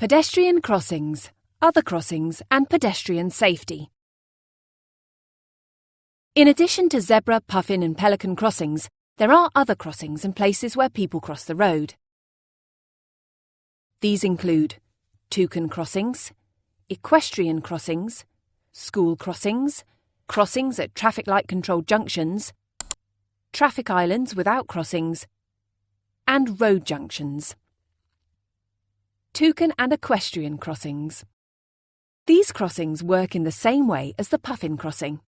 Pedestrian crossings, other crossings and pedestrian safety. In addition to zebra, puffin and pelican crossings, there are other crossings and places where people cross the road. These include toucan crossings, equestrian crossings, school crossings, crossings at traffic light controlled junctions, traffic islands without crossings, and road junctions. Toucan and equestrian crossings. These crossings work in the same way as the puffin crossing.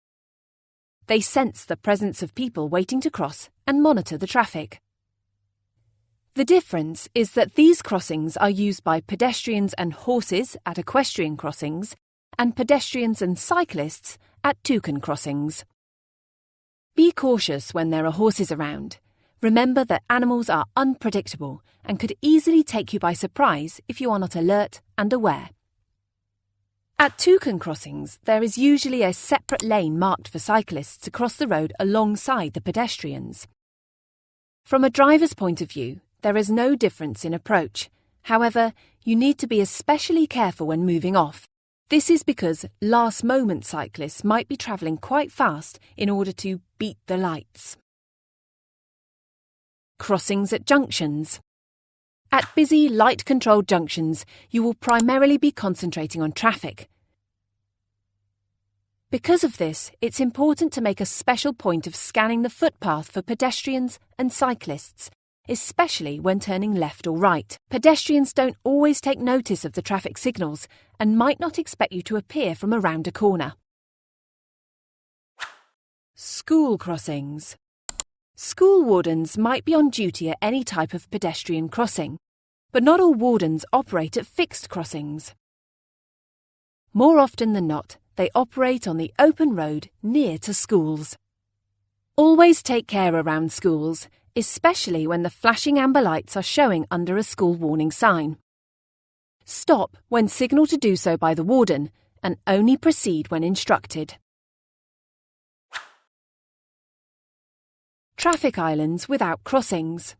They sense the presence of people waiting to cross and monitor the traffic. The difference is that these crossings are used by pedestrians and horses at equestrian crossings and pedestrians and cyclists at toucan crossings. Be cautious when there are horses around. Remember that animals are unpredictable and could easily take you by surprise if you are not alert and aware. At toucan crossings, there is usually a separate lane marked for cyclists to cross the road alongside the pedestrians. From a driver's point of view, there is no difference in approach. However, you need to be especially careful when moving off. This is because last-moment cyclists might be travelling quite fast in order to beat the lights. Crossings at junctions. At busy, light-controlled junctions, you will primarily be concentrating on traffic. Because of this, it's important to make a special point of scanning the footpath for pedestrians and cyclists, especially when turning left or right. Pedestrians don't always take notice of the traffic signals and might not expect you to appear from around a corner. School crossings. School wardens might be on duty at any type of pedestrian crossing, but not all wardens operate at fixed crossings. More often than not, they operate on the open road near to schools. Always take care around schools, especially when the flashing amber lights are showing under a school warning sign. Stop when signalled to do so by the warden and only proceed when instructed. Traffic islands without crossings.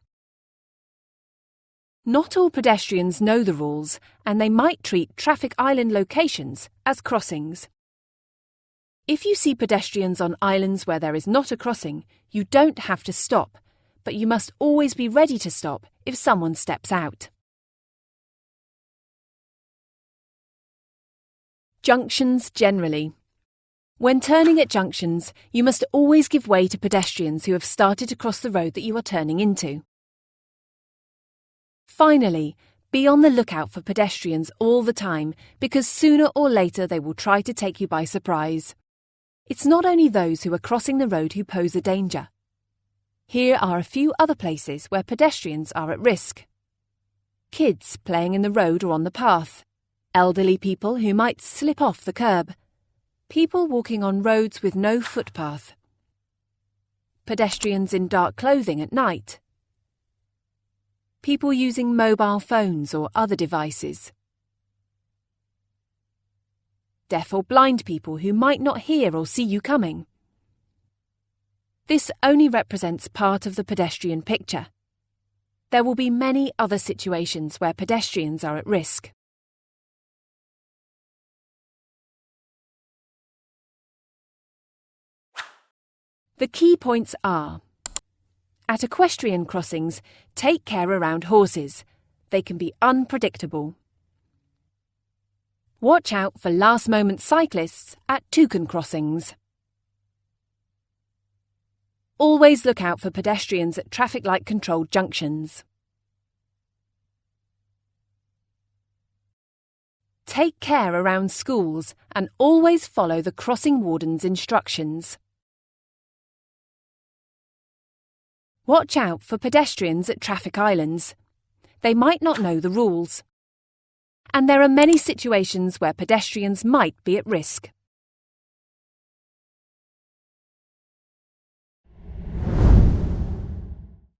Not all pedestrians know the rules, and they might treat traffic island locations as crossings. If you see pedestrians on islands where there is not a crossing, you don't have to stop, but you must always be ready to stop if someone steps out. Junctions generally. When turning at junctions, you must always give way to pedestrians who have started to cross the road that you are turning into. Finally, be on the lookout for pedestrians all the time because sooner or later they will try to take you by surprise. It's not only those who are crossing the road who pose a danger. Here are a few other places where pedestrians are at risk. Kids playing in the road or on the path. Elderly people who might slip off the curb. People walking on roads with no footpath. Pedestrians in dark clothing at night. People using mobile phones or other devices. Deaf or blind people who might not hear or see you coming. This only represents part of the pedestrian picture. There will be many other situations where pedestrians are at risk. The key points are: at equestrian crossings, take care around horses. They can be unpredictable. Watch out for last-moment cyclists at toucan crossings. Always look out for pedestrians at traffic light controlled junctions. Take care around schools and always follow the crossing warden's instructions. Watch out for pedestrians at traffic islands. They might not know the rules. And there are many situations where pedestrians might be at risk.